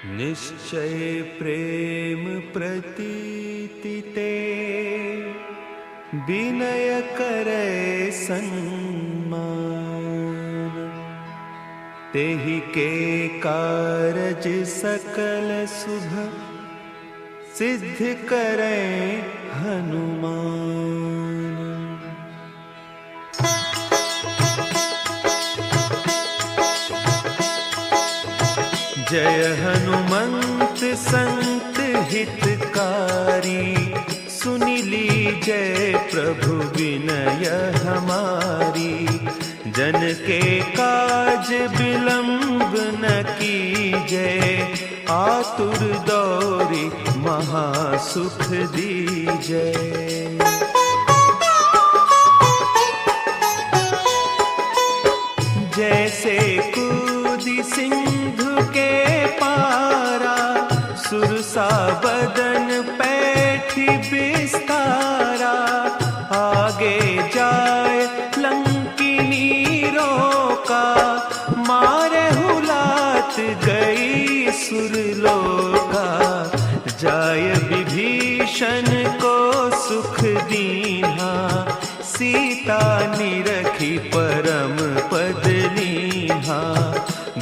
निश्चय प्रेम प्रतीति ते विनय करे सन्मान। तेहि के कारज सकल शुभ सिद्ध करे हनुमान। जय हनुमंत संत हितकारी, सुनि लीजय प्रभु विनय हमारी। जन के काज विलंब न कीजय, आतुर दौरी महासुख दीजय। जैसे कूदी सिंधु के पारा, सुरसा बदन पैठी बिस्तारा। आगे जाए लंकिनी रोका, मारे हुलात गई सुरलोका। जाय विभीषण को सुख दीन्हा, सीता निरखी परम पद लीन्हा।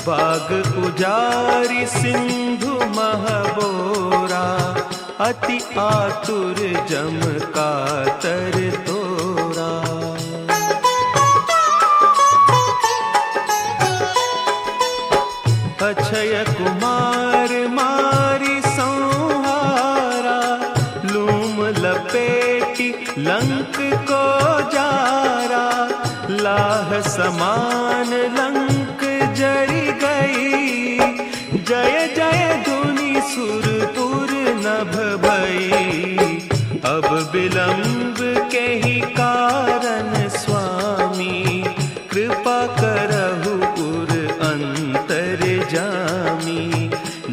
बाग उजारि सिंधु महबोरा, अति आतुर जम कातर तोरा। अक्षय कुमार मारि संहारा, लूम लपेटी लंक को जारा। लाह समान लंक जरि गई, जय जय धुनि सुरपुर नभ भई। अब विलंब के ही कारण स्वामी, कृपा करहु उर अंतर जामी।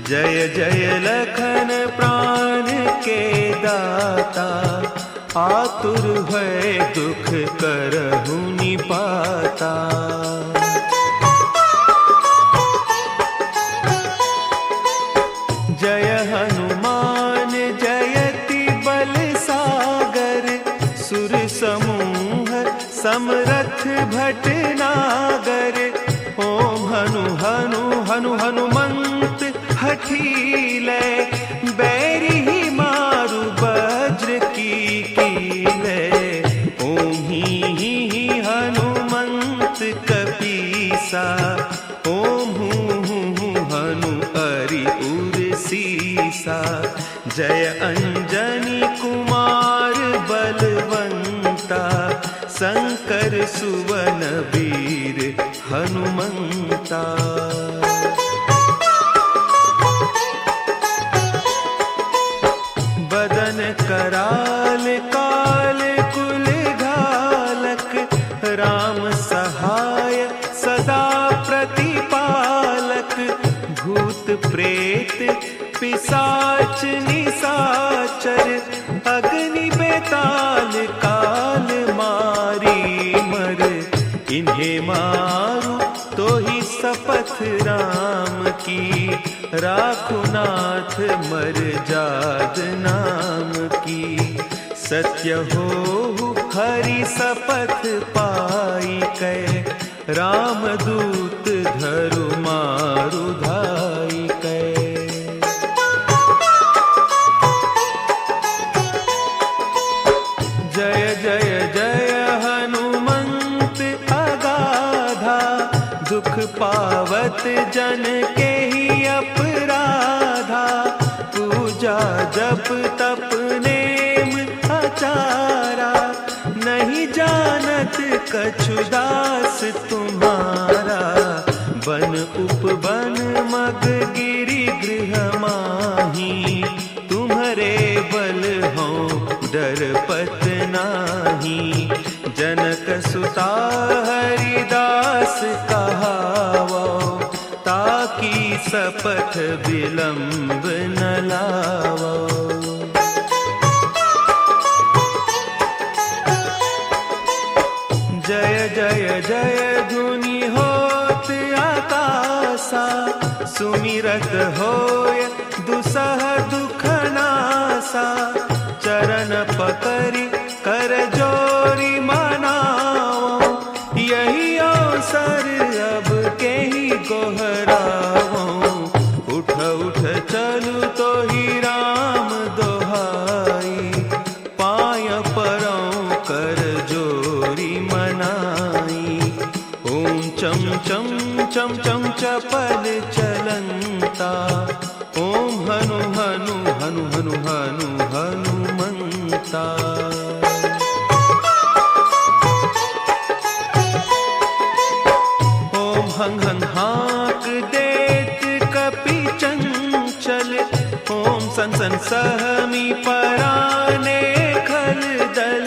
जय जय लखन प्राण के दाता, आतुर भय दुख करहु निपाता। जय हनुमान जयति बल सागर, सुर समूह समरथ भटनागर। ओम हनु हनु हनु हनुमंत हठीले, बैरी ही मारु वज्र की कीले। ओम ही हनुमंत कपीसा, ओम हूँ हनु हरि उर सीसा। जय अंजनी कुमार बलवंता, शंकर सुवन वीर हनुमंता। बदन कराल काल कुल घालक, राम सहाय सदा प्रतिपालक। भूत प्रेत पिशाच निशाचर, अग्नि बेताल काल मारी मर। इन्हें मारू तो ही शपथ राम की, राखु नाथ मर जाद नाम की। सत्य हो हरि शपथ पाई कै, रामदूत धरु मारु धाई कै। जय जय जय हनुमंत अगाधा, दुख पावत जन के ही अपराधा। पूजा जप तप नेम आचारा, नहीं जानत कछु दास तुम्हारा। बन उपवन मग गिरि गृह माही, तुम्हारे बल हो डरपत नाही। जनक सुता हरिदास कहावो, ताकि शपथ विलंब न लावो। जय जय जय धुनि होत आकाशा, सुमिरत होय दुसह दुख नासा, चरण पकड़ी कर जोरी मनाओ, यही अवसर अब के ही गोहराओ। उठ उठ चलू तो ही राम दोहाई, पाय परौ कर जोरी मनाई। ओम चम चम चम चम चपल चलंता, ओम हनु हनु हनु हनु हनु हनुमंता। ओम हंग हंग हाक देत कपि चंचल, ओम सन सन सहमी पराने खल दल।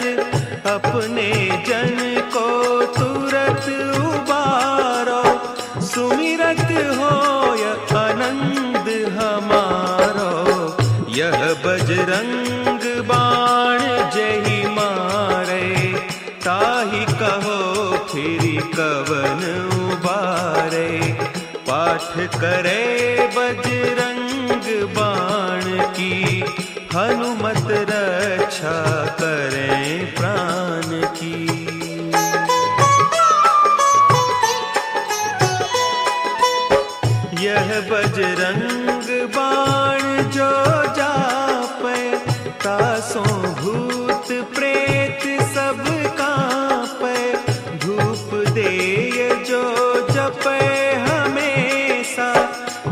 अपने जन को तुरत उबारो, सुमिरत होय आनंद हमारो। यह बजरंग बाण जही मारे, ताहि कहो फिर कवन उबारे। पाठ करे बजरंग बाण की, हनुमत रक्षा करें प्राण की। यह बजरंग बाण जो जापे, तासों भूत प्रेत सब कांपे। धूप देय जो जपे हमेशा,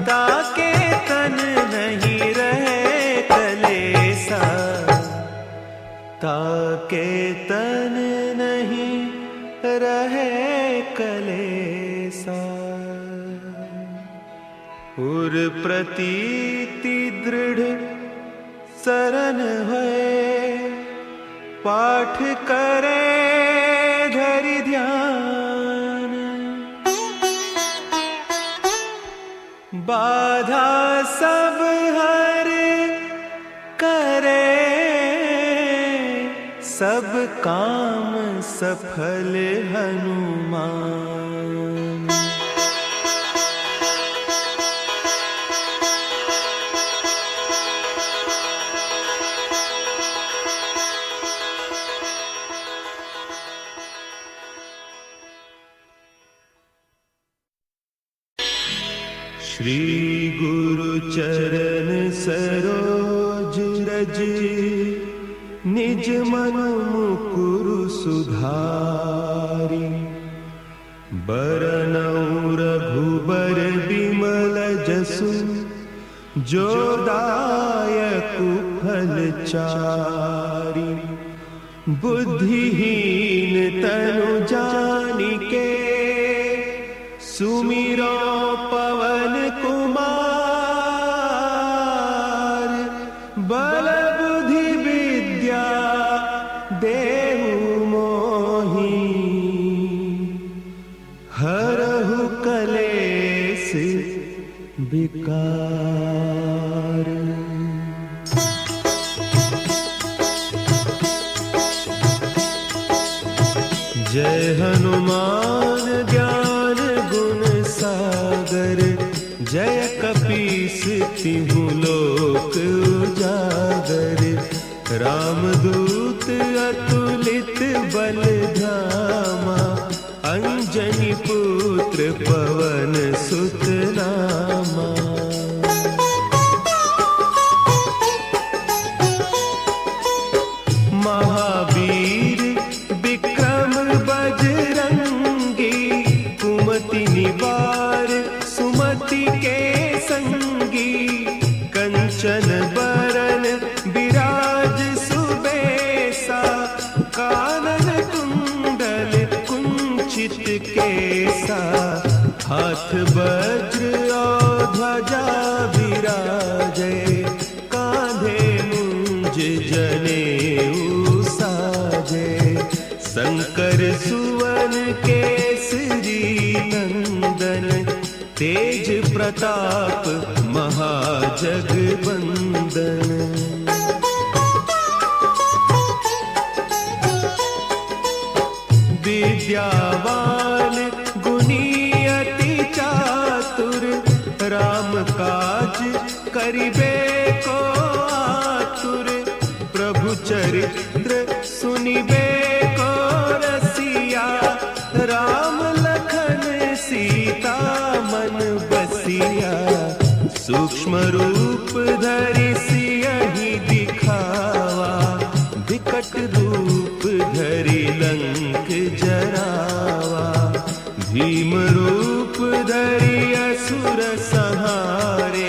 ताके तन नहीं रहे कलेसा। ताके तन नहीं रहे कलेसा। उर प्रतीति दृढ़ शरण है, पाठ करे धरि ध्यान। बाधा सब हर करे, सब काम सफल हनुमान। श्री गुरु चरण सरोज रज, निज मन मुकुरु सुधारी। बरनउँ रघुबर बिमल जसु, जो दायक फल चारि। बुद्धिहीन तनु जानिके, सुमिरो पवन कुमार। बल बुद्धि विद्या देहु मोहि, हरहु कलेस विकार। जय हनुमान ज्ञान गुण सागर, जय कपीस तिहु लोक उजागर। रामदूत अतुलित बल धामा, अंजनी पुत्र पवन सुत नामा। महावीर विक्रम बजरंगी, कुमति निवार सुमति के संगी। कंचन बरन विराज सुबेसा, कानन कुंडल कुंचित केसा। हाथ वज्र और ध्वजा विराजे, कांधे मुंज जनेऊ साजे। शंकर सुवन केसरी नंदन, तेज प्रताप महाजगवंदन। विद्यावान गुणी अति चातुर, राम करिबे को आतुर, प्रभु चरित्र सुनिबे को रसिया। राम लखन सीता मन बसिया, सूक्ष्म रूप धरि सियहि दिखावा। विकट रूप धरि लंक जरावा, भीम रूप धरि असुर संहारे।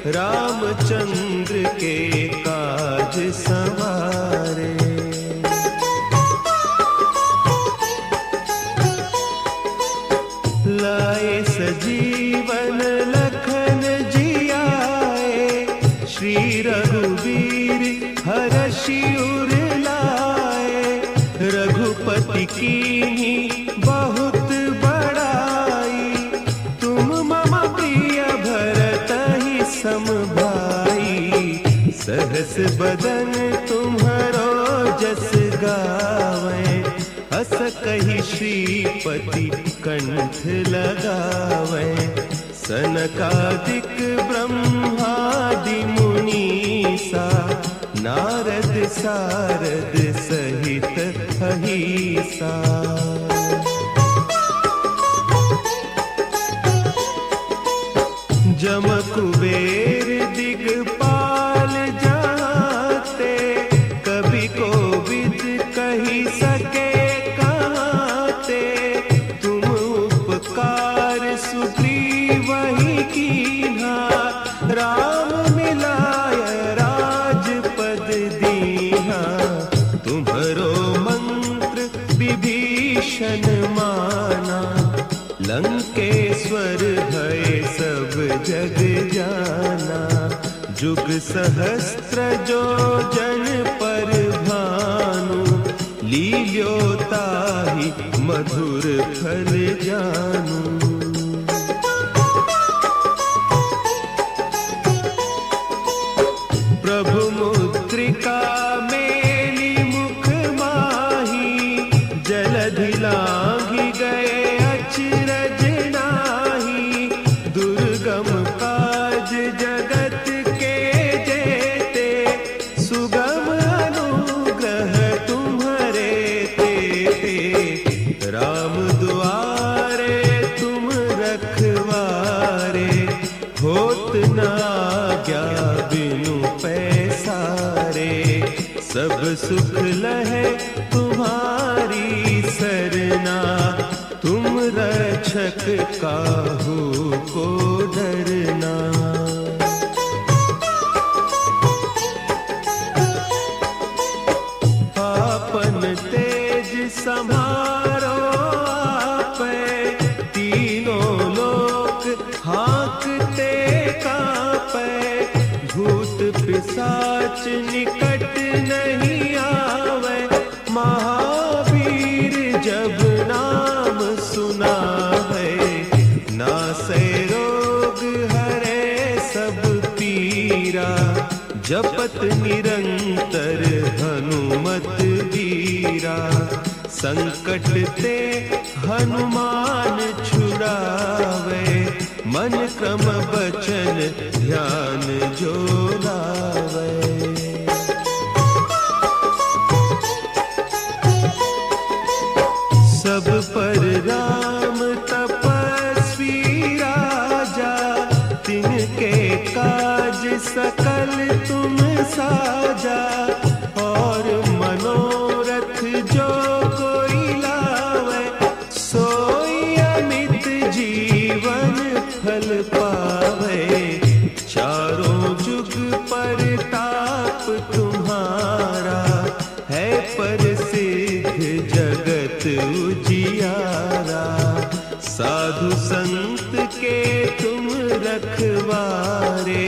रामचंद्र के काज संवारे। लाए सजीवन लखन जियाए, श्री रघुवीर हरषि उर लाए। रघुपति कीन्ही बहुत बड़ाई, तुम मम प्रिय भरतहि सम भाई। सहस बदन तुम्हरो जस गावें, हस कहि श्रीपति कंठ लगावें। सनकादिक ब्रह्मादि मुनीसा, नारद सारद सहित अहीसा। जम कुबेर दिगपाल जाते, कवि कोविद कहि सके कहते। तुम उपकार सुग्रीवहि कीन्हा, राम मिलाय राजपद दीन्हा। तुम्हरो मंत्र विभीषण माना, लंकेश्वर भय सब जग जाना। जुग सहस्त्र जो जन पर भानु, लील्यो ताहि मधुर फल जानू। प्रभु मुद्रिका मेली मुख माही, जलधि लांघि गए अचरज नाही। दुर्गम काज जगत के जेते, सुगम अनुग्रह तुम्हरे तेते। राम दुआरे तुम रखवारे, होत न आज्ञा बिनु पैसारे। सब सुख लहे तुम्हारी सरना, तुम रक्षक काहू को डरना। आपन तेज समारो आपै, तीनों लोक हाँकते कांपै। भूत पिशाच निकट नहीं आवे, महावीर जब नाम सुनावे। नासै रोग हरे सब पीरा, जपत निरंतर हनुमत वीरा। संकट ते हनुमान छुड़ावे, मन क्रम बचन ध्यान जो लावे। सब पर राम तपस्वी राजा, तिनके काज सकल तुम साजा। और मनोरथ जो कोई लावे, सोई अमित जीवन फल पावे। चारों जुग परताप तुम्हारा, है प्रसिद्ध जगत उजियारा। साधु संत के तुम रखवारे,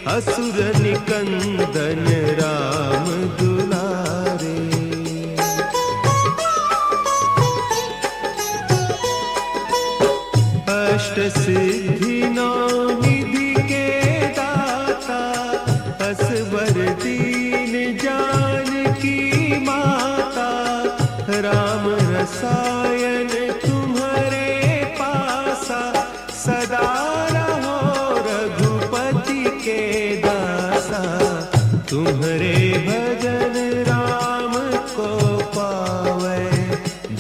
असुर निकंदन राम दुलारे। अष्ट सिद्धि नौ निधि के दाता, असवर दीन जानकी माता। राम रसायन तुम्हारे पासा, सदा रहो रघुपति के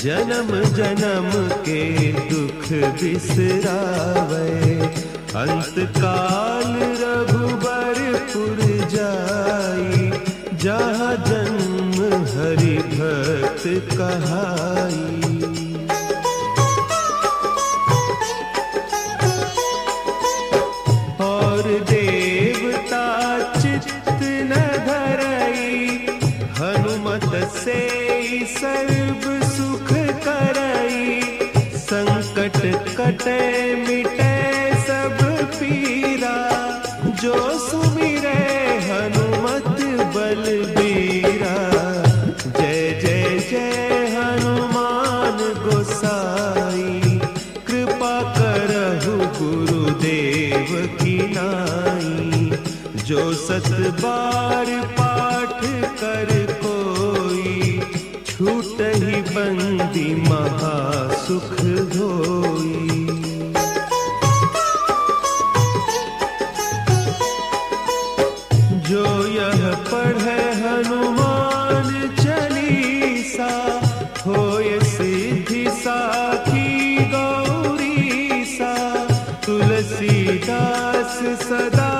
जन्म जन्म के दुख बिसरावे। अंत काल रघुबरपुर जाई, जहाँ जन्म हरि भक्त कहाई। और देवता चित्त न धरई, हनुमत से सर्व सुख करई। संकट कटे मिटे सब पीरा, जो सुमिरे हनुमत बलबीरा। जय जय जय हनुमान गोसाई, कृपा करहु गुरुदेव की नाई। जो सत बार पाठ कर कोई, छूटहि बंदी महासुख होई। जो यह पढ़े हनुमान चालीसा, होय सिद्धि साखी गौरीसा। तुलसीदास सदा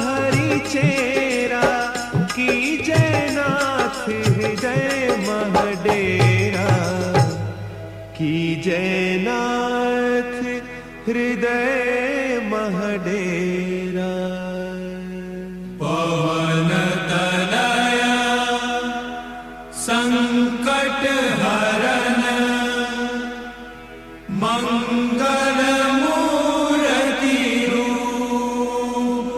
हरि चेरा, कीजय नाथ हृदय महडेरा। कीजय नाथ हृदय महडेरा। पवन तनया संकट हरन, मंगल मूर्ति रूप।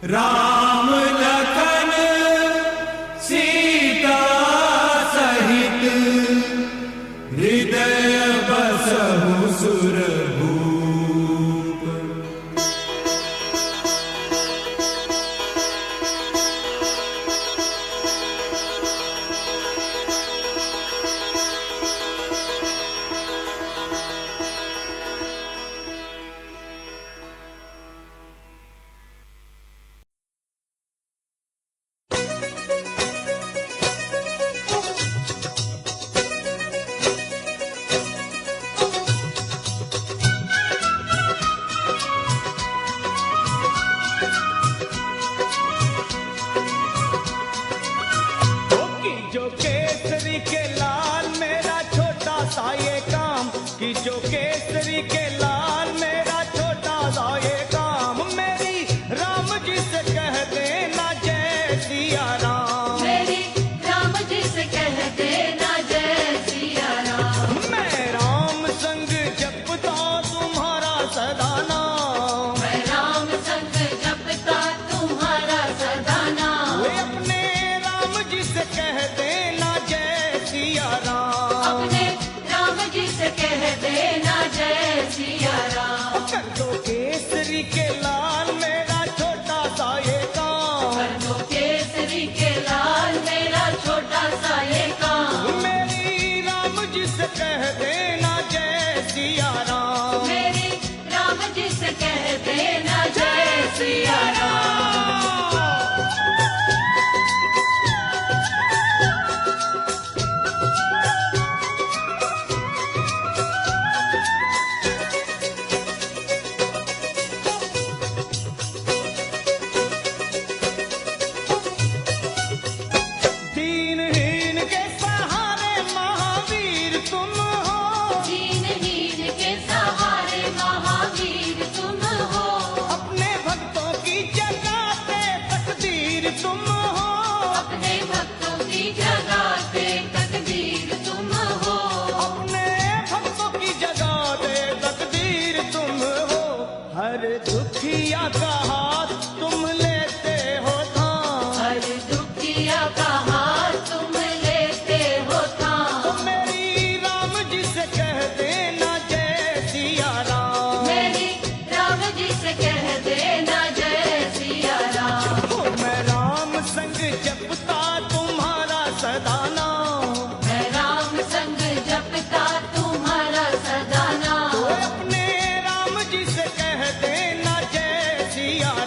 राम लखन सीता सहित, हृदय बसहु सुरभूप। सिया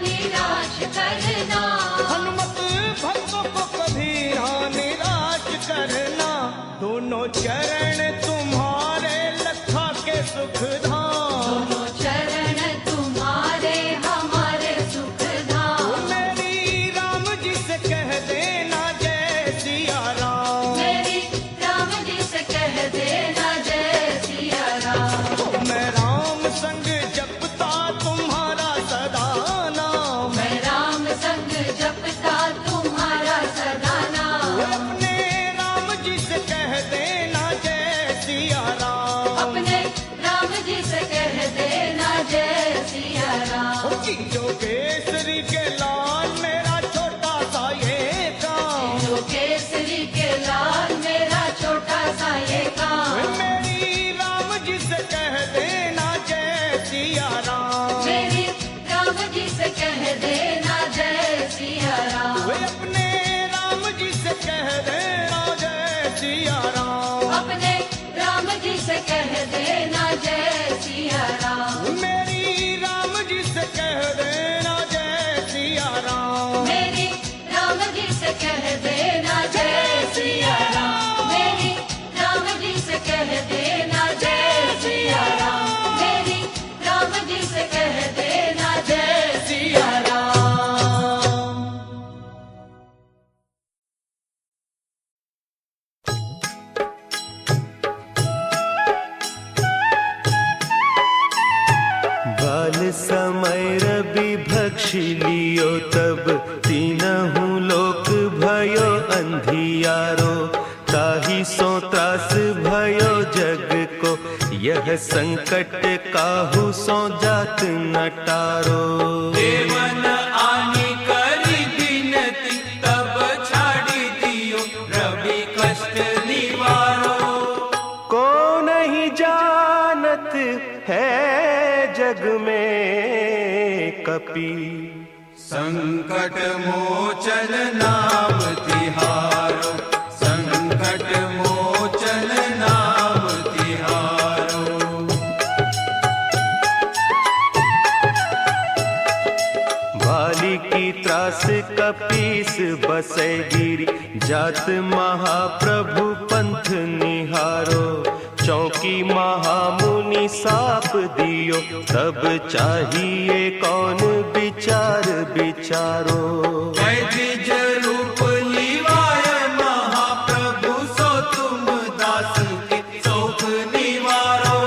निराश करना। हनुमत भक्तों को कभी ना निराश करना। दोनों चरण तुम्हारे लखा के सुख धाम। दोनों चरण तुम्हारे हमारे सुख धाम। मेरी राम जी से कह देना जय सिया राम। मेरी राम जी से कह देना जय सिया राम। मैं राम संग जपता तुम्हारा सदा नाम। मैं राम संग जपता तुम्हारा सदा नाम। अपने राम जी से कह देना जय सिया राम। अपने राम जी से कह देना जय सिया राम। जो केसरी के लाल मेरा छोटा सा ये काम। जो केसरी के लाल मेरा छोटा सा ये काम। मेरी राम जी से कह देना जय सिया राम। मेरी राम जी से कह देना जय सिया राम। अपने राम जी से कह देना जय सिया राम। अपने राम जी से कह देना जय सिया राम। मेरी राम जी से कह देना जय सिया राम। मेरी राम जी से कह देना जय सिया राम। मेरी राम जी से कह देना जय सिया राम। मेरी राम जी से कह देना जय सिया राम। बाल समय रवि भक्ष लियो तब तीनहु लोक भयो अंधियारो। ताहि सो त्रास भयो जग को यह संकट काहू सो जात न टारो। देवन आनी करी बिनती तब छाड़ी दियो रवि कष्ट निवारो। को नहीं जानत है जग में कपि। संकट मोचन नाम तिहारो। संकट मोचन नाम तिहारो। बाली की त्रास कपीस बसे गिरी। जात महाप्रभु पंथ निहारो। चौकी महामुनि साप दियो तब चाहिए कौन विचार विचारो। द्विज रूप लिवाय महाप्रभु सो तुम दास के शोक निवारो।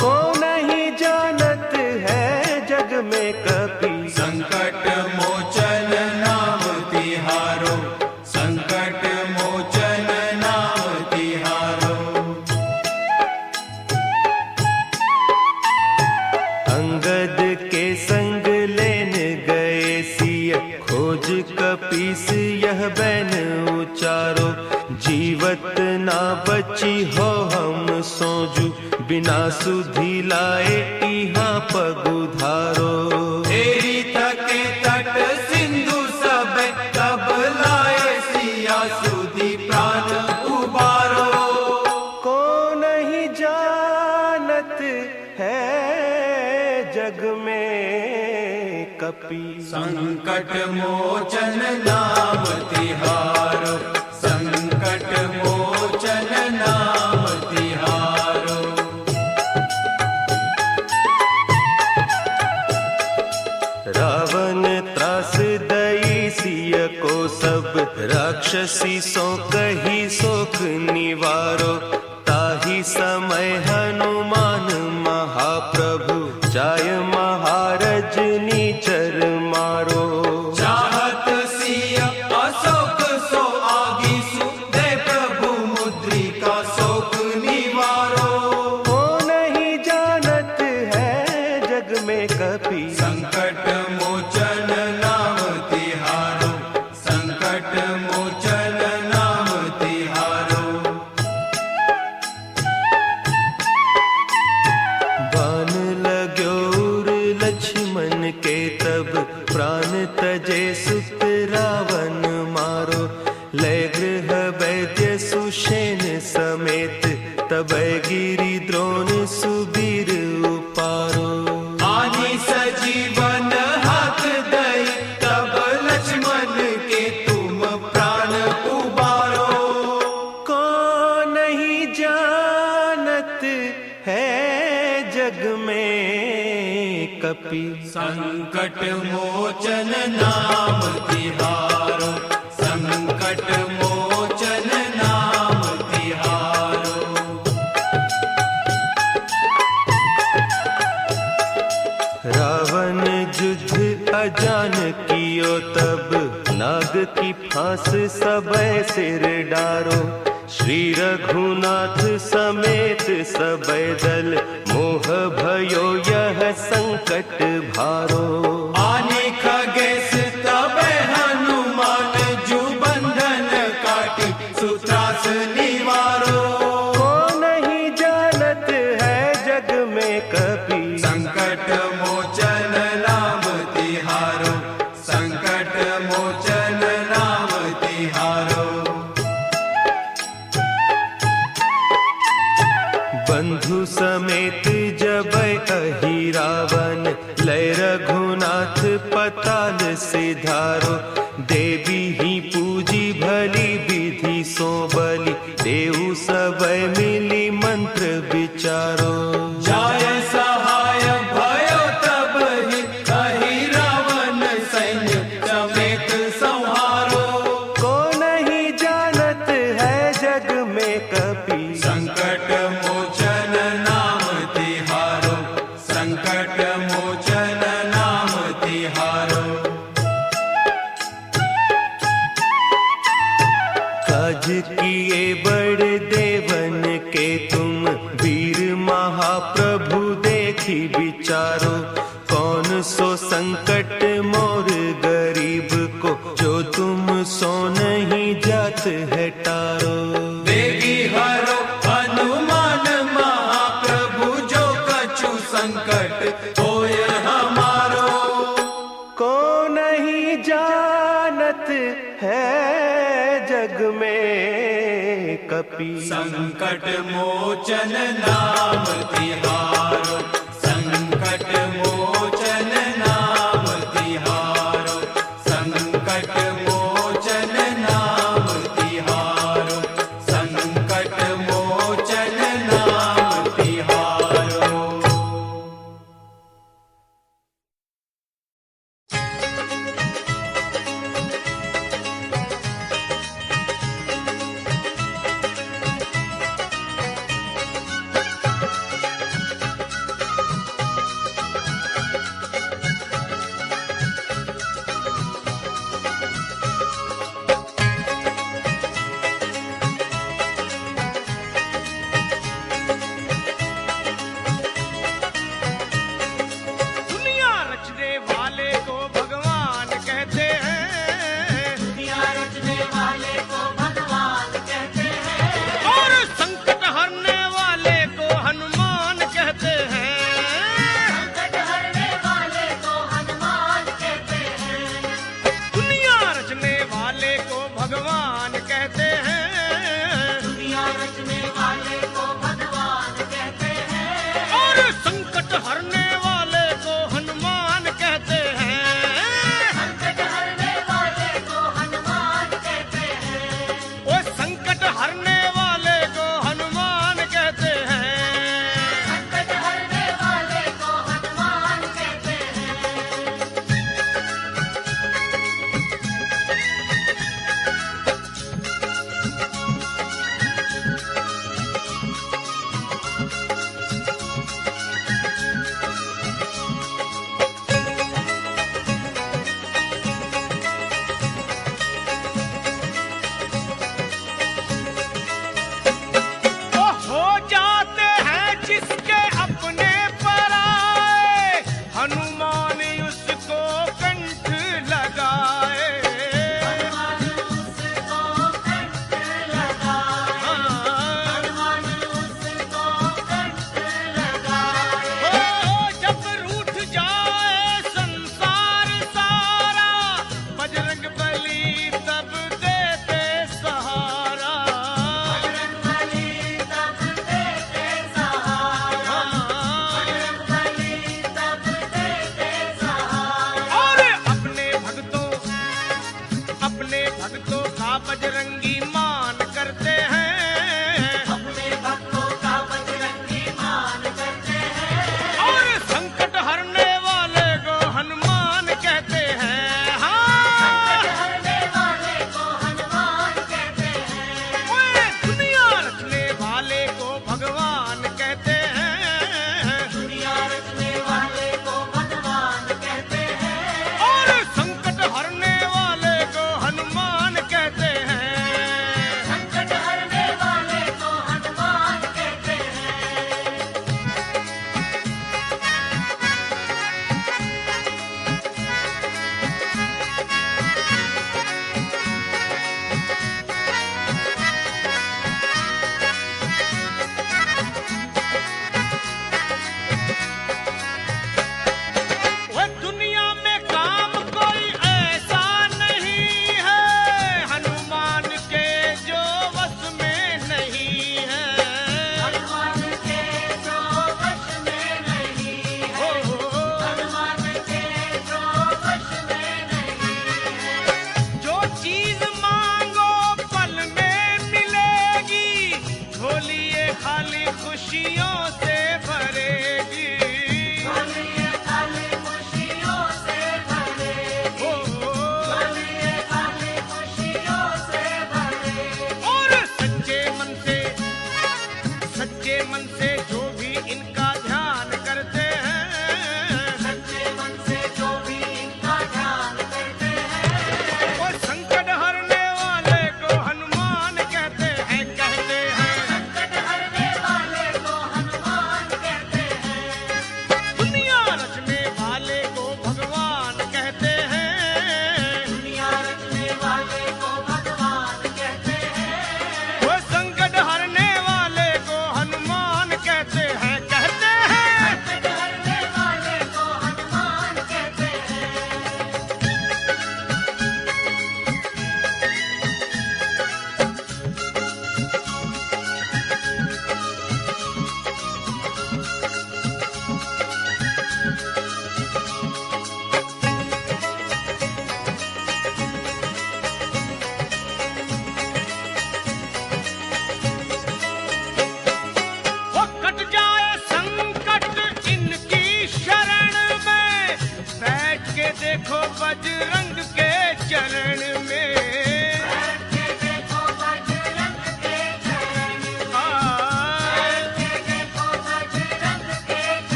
को नहीं जानत है जग में कपि। संकट मोचन नाम तिहारो। संकट मोचन नाम तिहारो। अंगद के संग लेन गए सिय। खोज कपीस यह बैन उचारो। जीवत ना बची हो हम सोजू। बिना सुधि लाए इहाँ पगुधारो। तेरी थके तट सिंधु सब तब लाए सिया सुधि प्राण उबारो। को नहीं जानत है जग में कपि। संकट मोचन नाम तिहारो। संकट मोचन नाम तिहारो। रावण त्रास दई सिय को सब। राक्षसी सो कही सोख निवारो। ताहि समय हनुमान महाप्रभु जाय महारज नीचर मारो। चाहत सिया अशोक सो आगीसु। दे प्रभु मुद्रिका शोक निवारो। को नहीं जानत है जग में कपि। संकट मोचन नाम तिहारो। संकट मोचन नाम तिहारो। बान लाग्यो उर लक्ष्मण के तब। प्राण तजे सुत रावण मारो। लय गृह वैद्य सुषेण समेत। तब गिरि द्रोण सुबीर उपारो। आनी सजीवन हाथ दई कपि। संकट मोचन नाम तिहारो, संकट मोचन नाम तिहारो। रावण युद्ध अजान कियो तब, नाग की फांस सबे सिर डारो। श्री रघुनाथ समेत सबे दल, मोह भयो यह संकट भारो। आने खगेश तबे हनुमान, जू बंधन काटी सुत्रास निवारो। को नहीं जानत है जग में कपि, संकट मोचन नाम तिहारो, संकट मोचन नाम तिहारो। बंधु समेत जब अहि रावण, लय रघुनाथ पताल सिधारो। देवी ही पूजी भली विधि सो बलि, देहु सब मिली मंत्र विचारो। जाय सहाय भयो तब ही, अहि रावण सैन्य समेत संहारो। को नहीं जानत है जग में कपि, संकट मोचन नाम तिहारो, संकट मोचन नाम तिहारो। काज किए बड़ देवन के तुम, वीर महाप्रभु देखी विचारो। कौन सो संकट मोर गरीब को, जो तुम सो नहीं जात है टारो। देगी हरो हनुमान महाप्रभु, जो कछु संकट होय हमारो। को नहीं जानत है जग में कपि, संकट मोचन नाम तिहारो, संकट मोचन नाम तिहारो, संकट मोचन नाम तिहारो, संकट मोचन नाम तिहारो।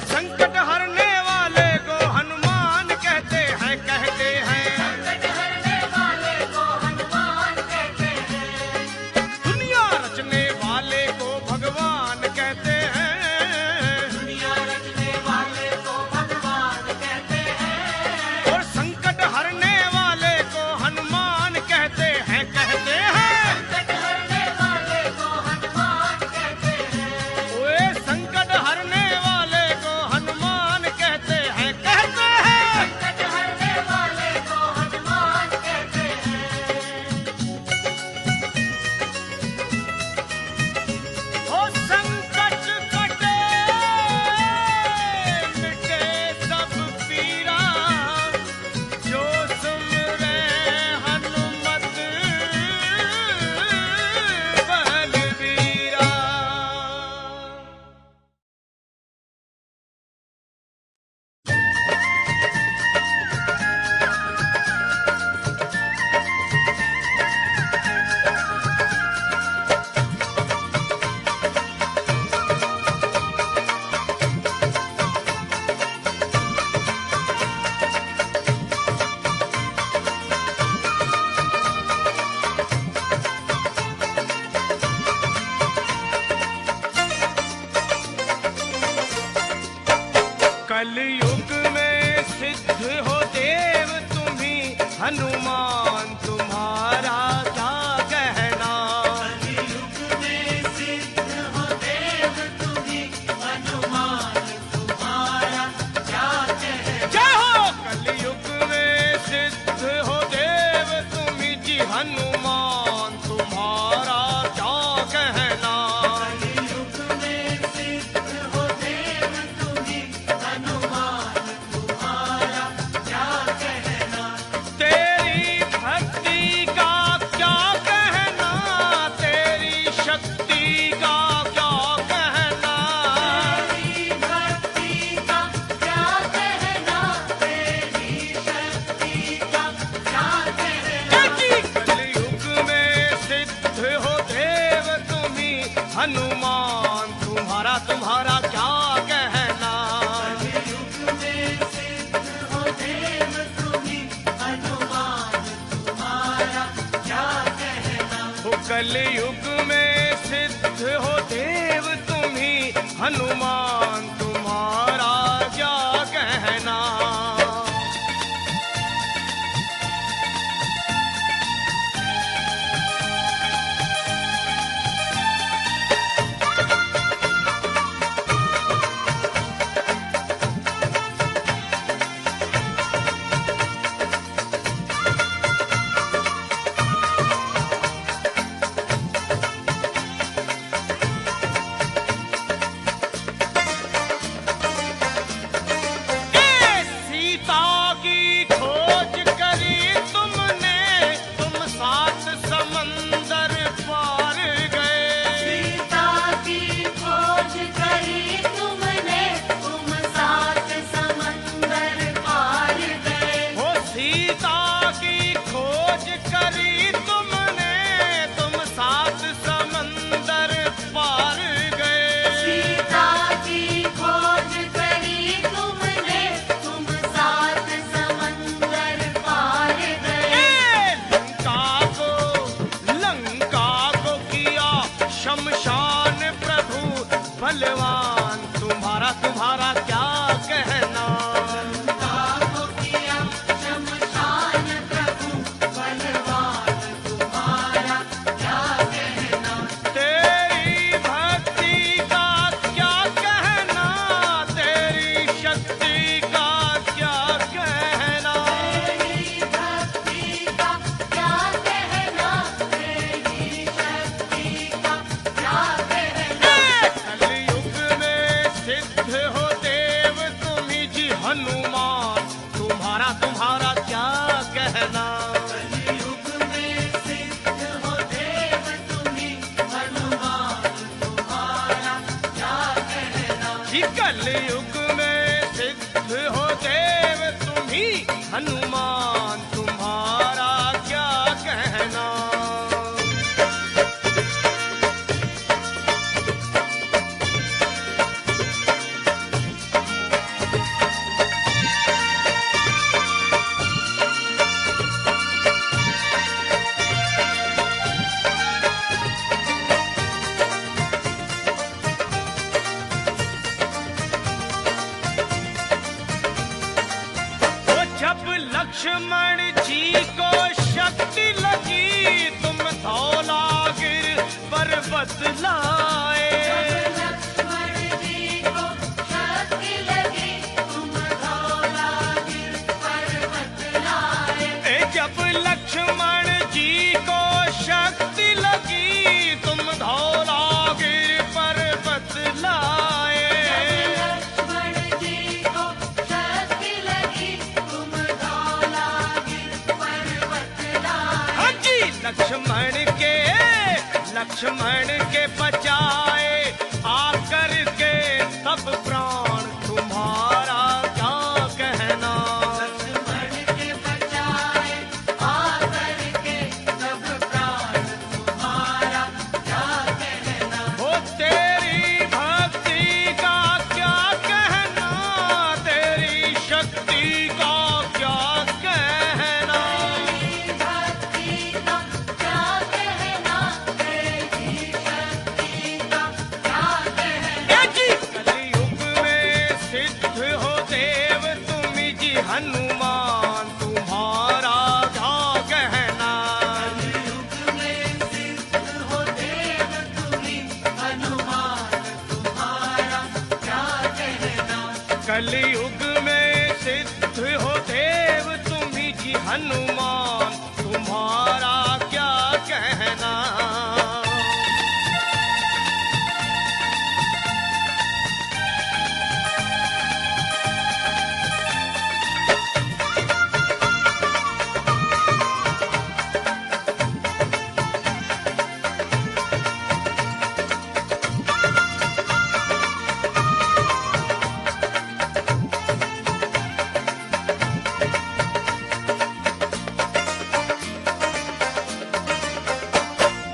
संकट हरने वाले को हनुमान कहते हैं, कहते हैं। संकट हरने वाले को हनुमान कहते हैं। दुनिया रचने वाले को भगवान कहते हैं। दुनिया रचने वाले को भगवान कहते हैं। और संकट हरने वाले को हनुमान कहते हैं, कहते हैं। संकट हरने वाले को हनुमान कहते हैं। ओए संकट हरने वाले को हनुमान कहते हैं, कहते हैं। संकट हरने वाले को हनुमान कहते हैं। ओ संकट कटे मिटे सब पीरा, जो सुमरे हनुमत बलबीरा। कलयुग में सिद्ध हो देव तुम्ही, हनुमान तुम्हारा क्या कहना। कलयुग में सिद्ध हो देव तुम्ही, हनुमान तुम्हारा क्या कहना। जय हो। कलयुग में सिद्ध हो देव तुम्ही जी, हनुमान तुम्हारा क्या कहना। कलयुग में सिद्ध हो देव तुम्ही, हनुमान तुम्हारा क्या कहना। तेरी भक्ति का क्या कहना, तेरी शक्ति का क्या कहना। तेरी भक्ति का क्या कहना, तेरी शक्ति का क्या कहना। कलयुग में सिद्ध हो देव तुम्ही, हनुमान तुम्हारा तुम्हारा क्या कहना। कलयुग में सिद्ध हो देव तुम्ही, हनुमान तुम्हारा क्या कहना। वो कलयुग में सिद्ध हो देव तुम्ही, हनुमान तुम्हारा क्या कहना। बलवान तुम्हारा तुम्हारा क्या कहना। शमशान प्रभु बलवान तुम्हारा क्या कहना। तेरी भक्ति का क्या कहना, तेरी शक्ति का क्या कहना। तेरी भक्ति का क्या कहना, तेरी शक्ति का क्या कहना। कलयुग में सिद्ध हो देव तुम्ही जी हनुमान तुम्हारा तुम्हारा क्या कहना। कलयुग में सिद्ध हो देव तुम्ही हनुमान तुम्हारा क्या कहना। जी कलयुग में सिद्ध हो देव तुम्ही हनुमान तुम्हारा क्या कहना। लक्ष्मण जी को शक्ति लगी तुम धौलागिर पर्वत लाए। लक्ष्मण जी को शक्ति लगी तुम धौलागिर पर्वत लाए। जब लक्ष्मण जी को शक्ति लगी तुम धौलागिर पर्वत लाए। लक्ष्मण जी को शक्ति लगी तुम धौलागिर पर्वत लाए। हाँ जी, लक्ष्मण के बचाए आकर के सब प्राण तुम्हारा क्या कहना। लक्ष्मण के बचाए आकर के सब प्राण तुम्हारा क्या कहना। हो तेरी भक्ति का क्या कहना, तेरी शक्ति का क्या कहना। तेरी भक्ति का क्या कहना, तेरी शक्ति का क्या कहना। जी कलयुग में सिद्ध हो देव तुम जी हनुमान तुम्हारा क्या कहना। युग में सिद्ध हो देव तुम्ही हनुमान तुम्हारा क्या कहना। कलयुग में सिद्ध हो देव तुम जी हनुमान तुम्हारा क्या कहना।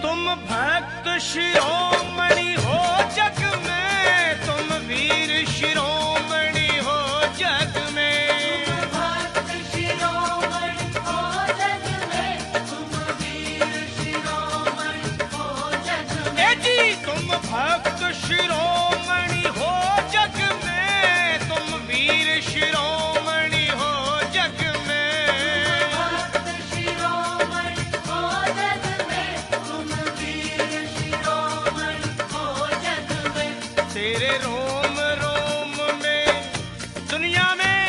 तुम भक्त शिरोमणि हो जग में, तुम वीर शिरोमणि हो जग में। भक्त शिरोमणि हो जग में, तुम वीर शिरोमणि हो जग में। जी तुम भक्त शिरोमणि हो जग में, तुम वीर शिरोमणि हो जग में। भक्त शिरोमणि हो जग में, तुम वीर शिरोमणि हो जग में। तेरे रोम रोम में दुनिया में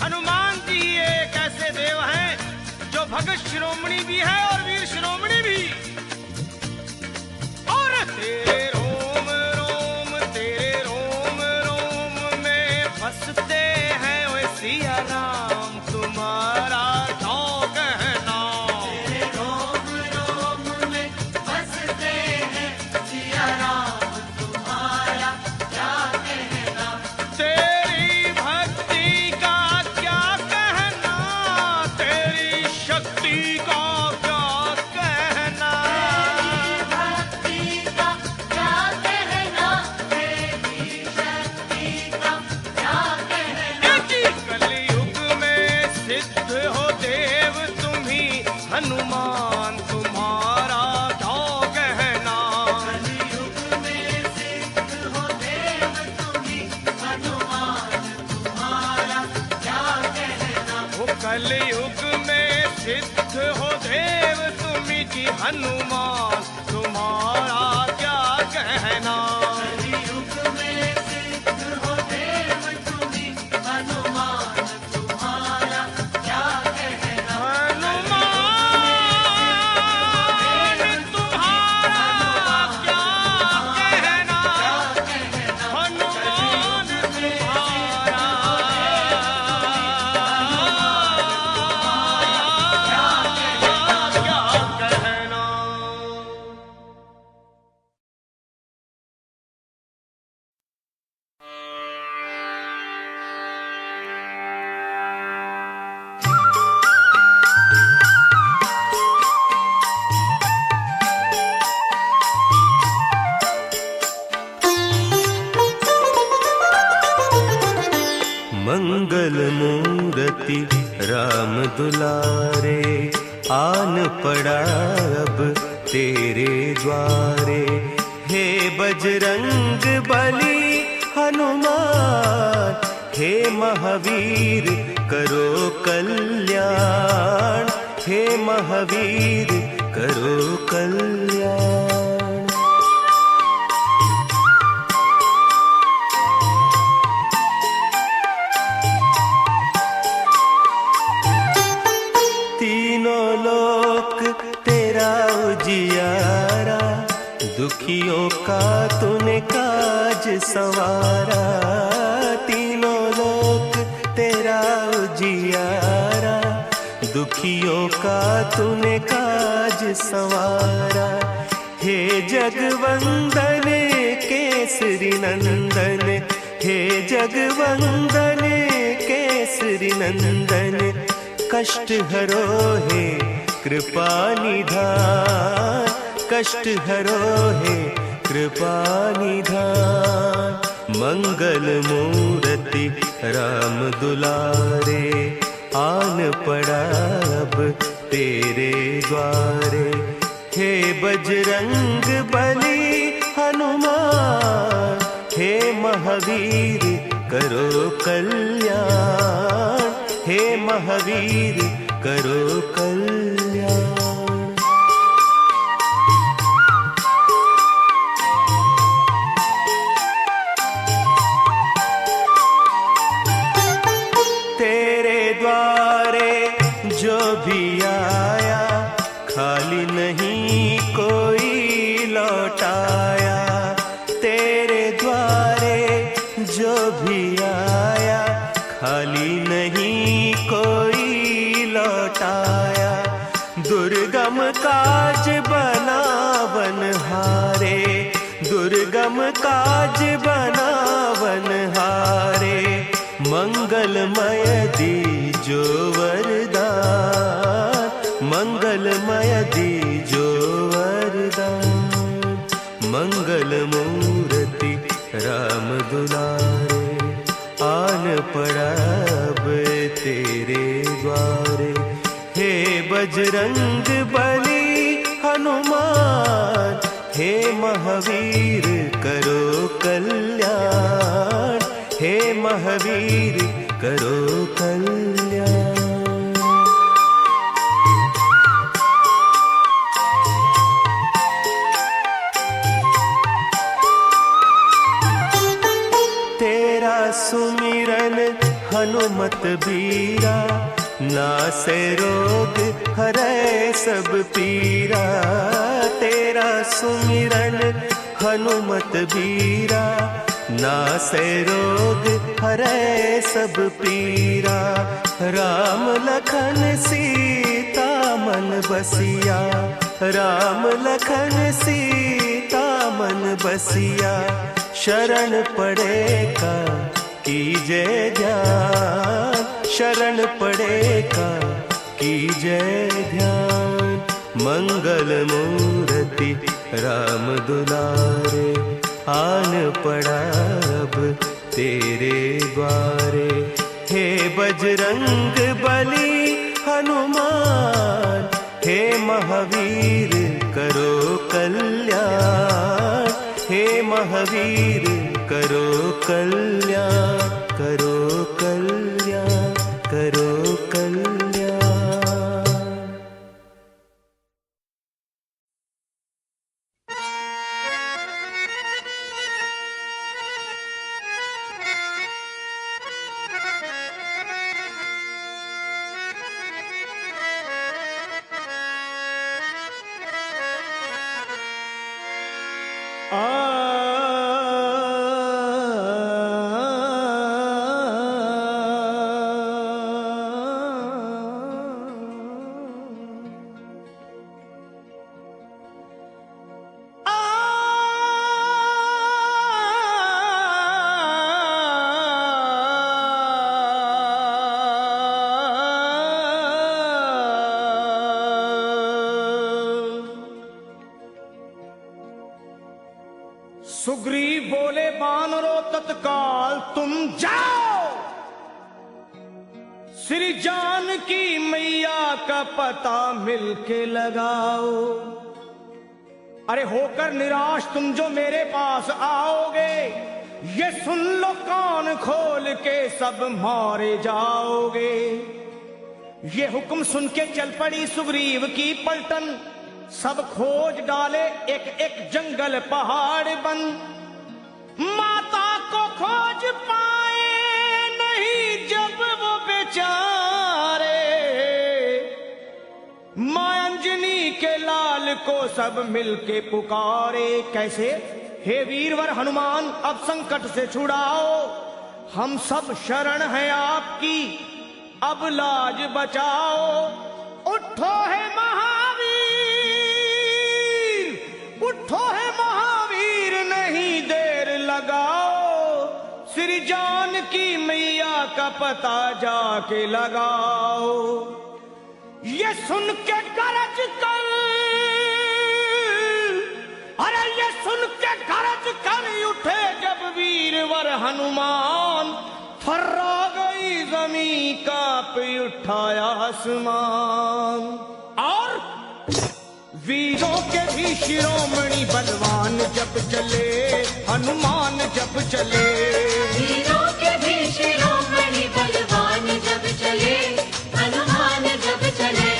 हनुमान जी एक ऐसे देव हैं जो भगत शिरोमणि भी है और वीर शिरोमणि भी। और तेरे रोम रोम में बसते हैं वे सिया राम तुम्हारा क्या कहना। तेरे रोम रोम में बसते हैं सिया राम तुम्हारा क्या कहना। तेरी भक्ति का क्या कहना, तेरी शक्ति का क्या कहना। भक्ति का क्या कहना, तेरी शक्ति का क्या कहना। जी कलयुग में सिद्ध हो देव तुम्ही हनुमान तुम्हारा क्या कहना। युग में सिद्ध हो देव तुम्ही हनुमान तुम्हारा क्या कहना। वो कलयुग में सिद्ध हो देव तुम्ही जी हनुमान तुम्हारा क्या कहना। युग में सिद्ध हो देव तुम्ही हनुमान तुम्हारा क्या कहना। हनुमान तुम्हारा क्या कहना। हनुमान तुम्हारा क्या कहना। मंगल मूर्ति राम दुलारे, आन पड़ा अब तेरे द्वारे। हे बजरंग बली हनुमान, हे महावीर करो कल्याण, हे महावीर करो कल्याण। तीनों लोक तेरा उजियारा, दुखियों का तूने काज संवारा। तीनों लोक तेरा उजियारा, दुखियों का तूने काज संवारा। हे जगवंदन केसरी नंदन, हे जगवंदन केसरी नंदन, कष्ट हरो हे कृपा निधान, कष्ट हरो हे कृपा निधान। मंगल मूर्ति राम दुलारे, आन पड़ा अब तेरे द्वारे। हे बजरंग बली हनुमान, हे महावीर करो कल्याण, हे महावीर करो कल्याण। तेरे द्वारे जो भी आया, खाली नहीं कोई लौटाया। तेरे द्वारे जो भी आया, खाली नहीं कोई लौटाया। दुर्गम काज बनावन हारे, दुर्गम काज बनावन हारे। मंगलमय दीजो वरदान, मंगलमय दीजो वरदान। मंगल मूर्ति राम दुलारे, आन पड़ा अब तेरे द्वारे। हे बजरंग बली हनुमान, हे महावीर करो कल्याण, हे महावीर करो कल्याण। तेरा सुमिरन हनुमत बीरा, नासे रोग हरै सब पीरा। तेरा सुमिरन हनुमत बीरा, नासे रोग हरै सब पीरा। राम लखन सीता मन बसिया, राम लखन सीता मन बसिया। शरण पड़े का कीजे ध्यान, शरण पड़े का कीजे ध्यान। मंगल मूर्ति राम दुलारे, आन पड़ा अब तेरे द्वारे। हे बजरंग बली हनुमान, हे महावीर करो कल्याण, हे महावीर करो कल्याण, करो कल्याण, करो कल्याण। सुग्रीव बोले बानरों तत्काल तुम जाओ, श्री जानकी मैया का पता मिलके लगाओ। अरे होकर निराश तुम जो मेरे पास आओगे, ये सुन लो कान खोल के सब मारे जाओगे। ये हुक्म सुन के चल पड़ी सुग्रीव की पलटन, सब खोज डाले एक एक जंगल पहाड़ बन। माता को खोज पाए नहीं जब वो बेचारे, मां अंजनी के लाल को सब मिलके पुकारे। कैसे? हे वीरवर हनुमान अब संकट से छुड़ाओ, हम सब शरण हैं आपकी, अब लाज बचाओ। उठो है महावीर, उठो है महावीर, नहीं देर लगाओ, श्री जानकी मैया का पता जाके लगाओ। ये सुन के गरज कर, अरे ये सुन के गरज कर उठे जब वीरवर हनुमान, थर्रा गई जमीन कांप उठाया आसमान। और वीरों के भी शिरोमणि बलवान जब चले, हनुमान जब चले। वीरों के भी शिरोमणि बलवान जब चले, हनुमान जब चले।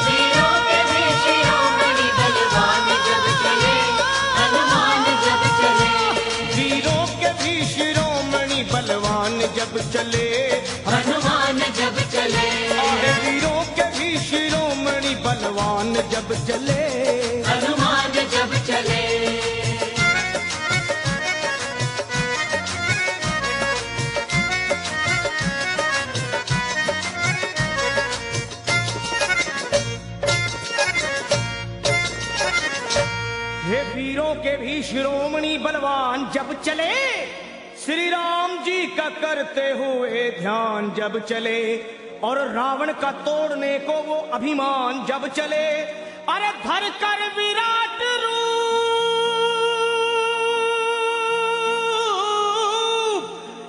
वीरों के भी शिरोमणि बलवान जब चले, हनुमान जब चले। वीरों के भी शिरोमणि बलवान जब चले, हनुमान जब चले। और वीरों के भी शिरोमणि बलवान जब चले, हनुमान जब चले। हे वीरों के भी शिरोमणि बलवान जब चले, श्री राम जी का करते हुए ध्यान जब चले, और रावण का तोड़ने को वो अभिमान जब चले। अरे धर कर विराट रूप,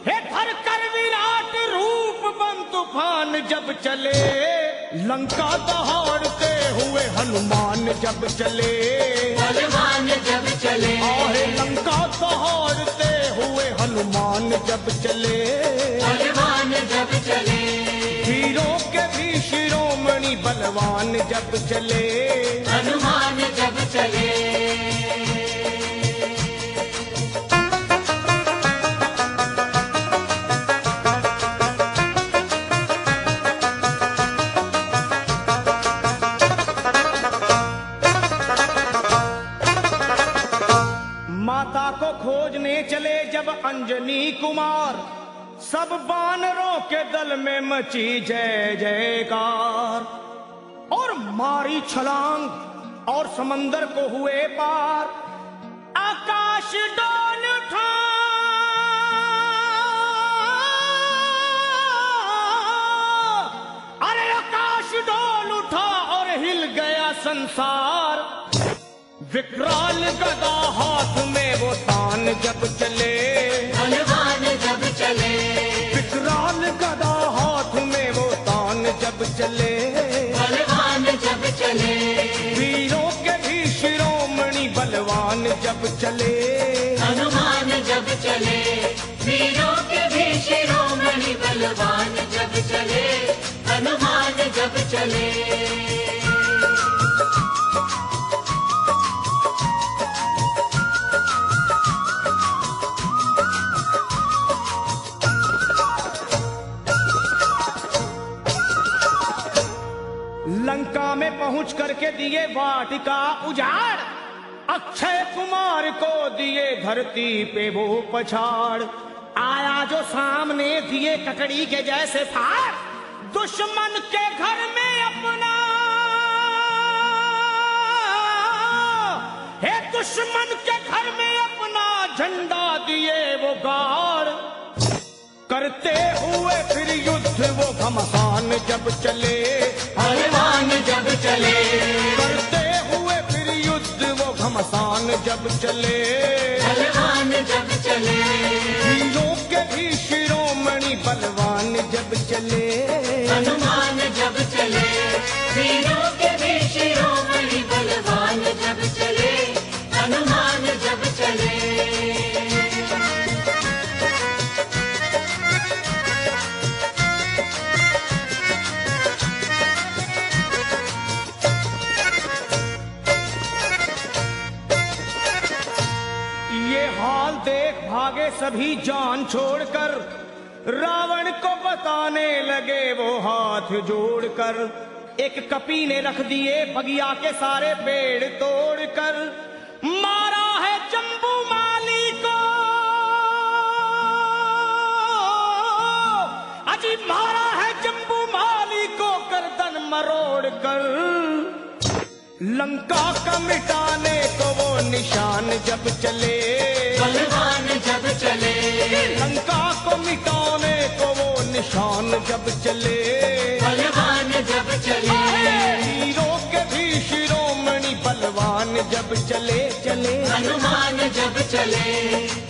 हे धर कर विराट रूप बन तूफान जब चले, लंका दहाड़ते हुए हनुमान जब चले। बलवान जब चले। आहे लंका दहाड़ते हुए हनुमान जब चले, बलवान जब चले। वीरों के भी शिरोमणि बलवान जब चले, हनुमान जब चले। माता को खोजने चले जब अंजनी कुमार, सब बानरों के दल में मची जय जयकार। और मारी छलांग और समंदर को हुए पार, आकाश डोल उठा, अरे आकाश डोल उठा और हिल गया संसार। विकराल गदा हाथ में वो तान जब चले, बलवान जब चले। विकराल गदा हाथ में वो तान जब चले, बलवान जब चले। वीरों के भी शिरोमणि बलवान जब चले, हनुमान जब चले। वीरों के भी शिरोमणि बलवान जब चले, हनुमान जब चले। लंका में पहुंच करके दिए वाटिका उजाड़, अक्षय कुमार को दिए धरती पे वो पछाड़। आया जो सामने दिए ककड़ी के जैसे फाड़, दुश्मन के घर में अपना, हे दुश्मन के घर में अपना झंडा दिए वो गाड़। करते हुए फिर युद्ध वो घमसान जब चले, हनुमान जब चले। करते हुए फिर युद्ध वो घमसान जब चले, बलवान जब चले। वीरों के भी शिरोमणि बलवान जब चले, हनुमान जब चले। वीरों के भी शिरोमणि बलवान जब चले, हनुमान जब चले। भागे सभी जान छोड़कर, रावण को बताने लगे वो हाथ जोड़कर। एक कपी ने रख दिए बगिया के सारे पेड़ तोड़कर, मारा है जम्बू माली को, अजी मारा है जम्बू माली को गर्दन मरोड़ कर। लंका का मिटाने को वो निशान जब चले, बलवान जब चले, लंका को मिटाने को वो निशान जब चले, बलवान जब चले, हीरों के भी शिरोमणि बलवान जब चले चले। हनुमान जब चले,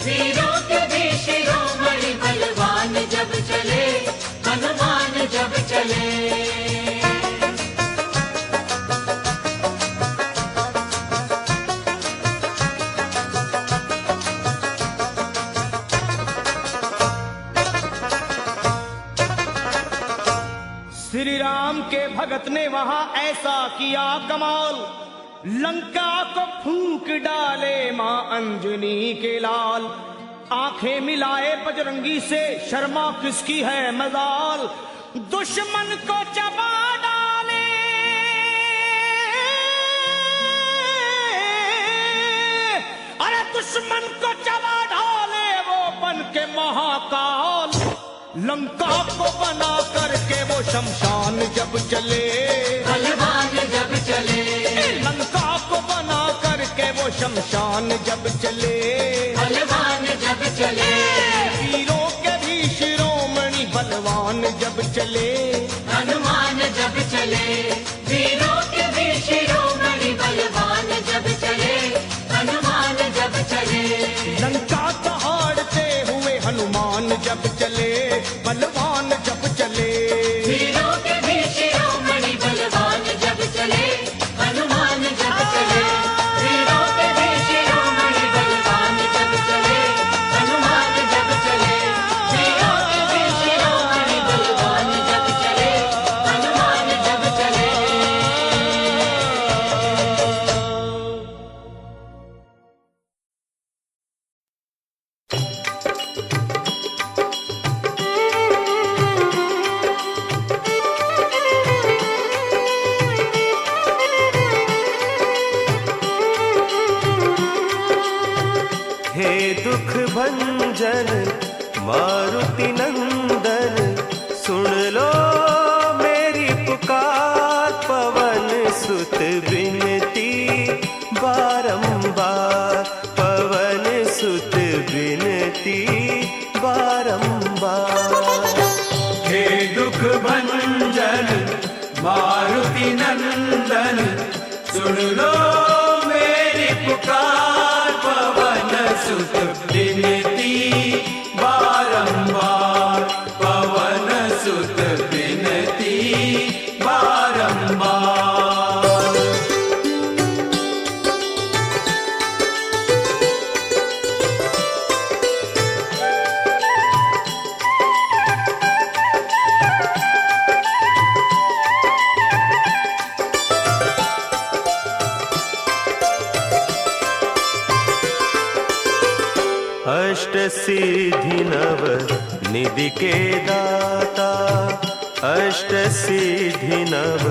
वीरों के भी शिरोमणि बलवान जब चले, हनुमान जब चले। श्री राम के भगत ने वहां ऐसा किया कमाल, लंका को फूंक डाले मां अंजनी के लाल। आंखें मिलाए बजरंगी से, शर्मा किसकी है मजाल, दुश्मन को चबा डाले, अरे दुश्मन को चबा डाले वो बन के महाकाल। लंका को बना करके वो शमशान जब चले, बलवान जब चले, लंका को बना करके वो शमशान जब चले, बलवान जब चले, वीरों के भी शिरोमणि बलवान जब चले, हनुमान जब चले, वीरों के भी शिरोमणि बलवान जब चले, हनुमान जब चले। लंका दहाड़ते हुए हनुमान जब चले, बलवान जब चले, वीरों के भी शिरोमणि बलवान जब चले, हनुमान जब चले, वीरों के भी शिरोमणि बलवान जब चले, हनुमान जब चले, वीरों के भी शिरोमणि बलवान जब चले, हनुमान जब चले। हे दुख भंजन मारुति नंदन, सुन लो मेरी पुकार। पवन सुत विनती बारंबार, पवन सुत विनती बारंबार। हे दुख भंजन मारुति नंदन, सुन लो मेरी पुकार। पवन सुत विनती बारंबार, पवन सुत विनती बारंबार। अष्ट सिद्धि नव निधि के दाता, अष्ट सिद्धि नव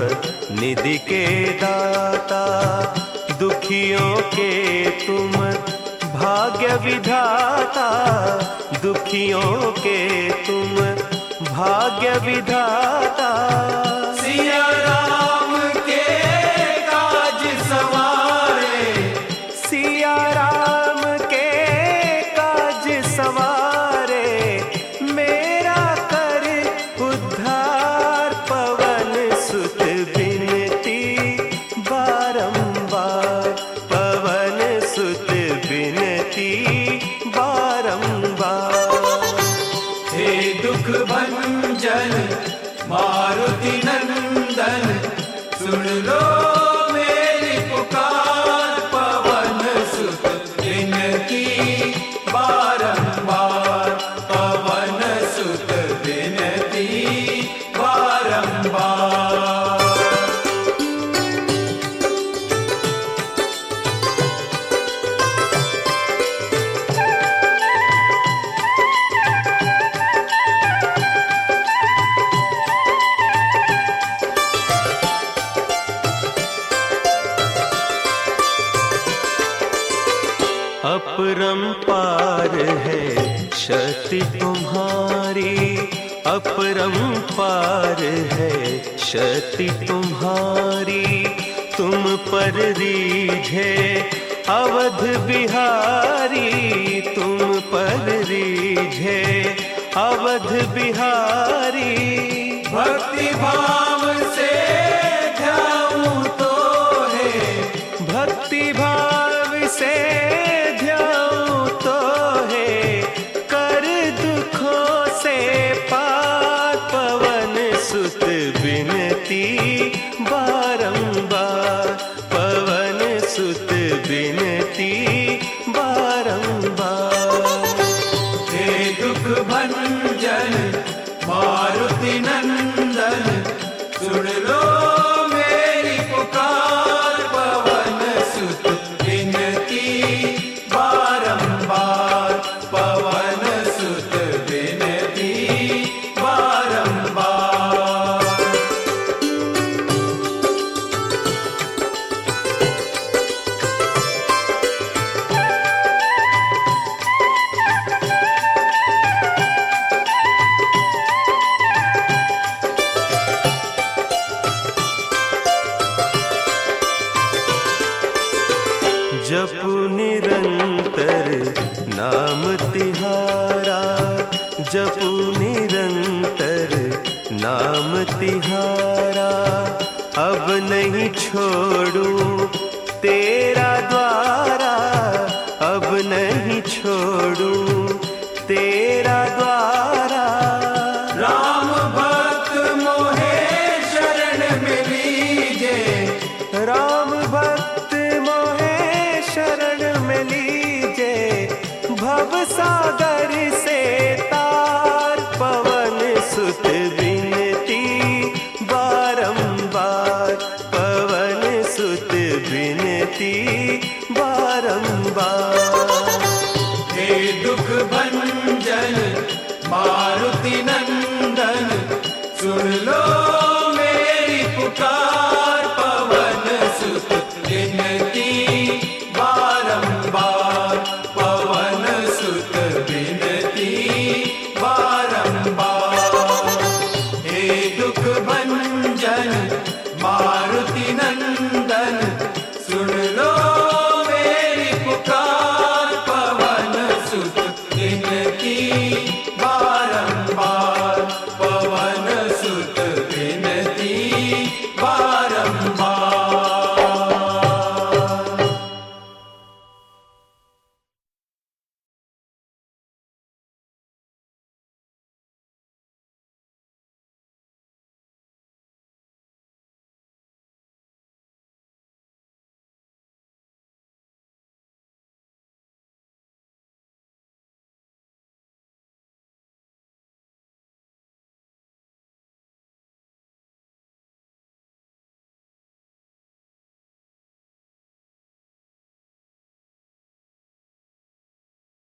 निधि के दाता। दुखियों के तुम भाग्य विधाता, दुखियों के तुम भाग्य विधाता। सिया राम के काज सवारे, सिया राम के काज सवारे, मेरा कर उद्धार। पवन सुत विनती बारंबार, पवन सुत विनती बारंबार। हे दुख भंजन मारुति नंदन, सुन लो मेरी पुकार। पवन सुत विनती बारंबार, पवन सुत विनती बारंबार। शक्ति तुम्हारी अपरंपार है, शक्ति तुम्हारी तुम पर रीझे अवध बिहारी, तुम पर रीझे अवध बिहारी। भक्ति भाव से ध्याऊं तो है, भक्ति भाव से ध्याऊं तो है, कर दुखों से पार पवन सुत बिनती बारंबार, पवन सुत बिनती बारंबार। हे दुख भंजन मारुति नंदन, सुन लो मेरी पुकार, पवन सुत विनती बारंबार, पवन सुत विनती बारंबार। जपु निरंतर नाम तिहारा, जपु निरंतर नाम तिहारा। अब नहीं छोड़ूं तेरा द्वारा, अब नहीं छोड़ूं तेरा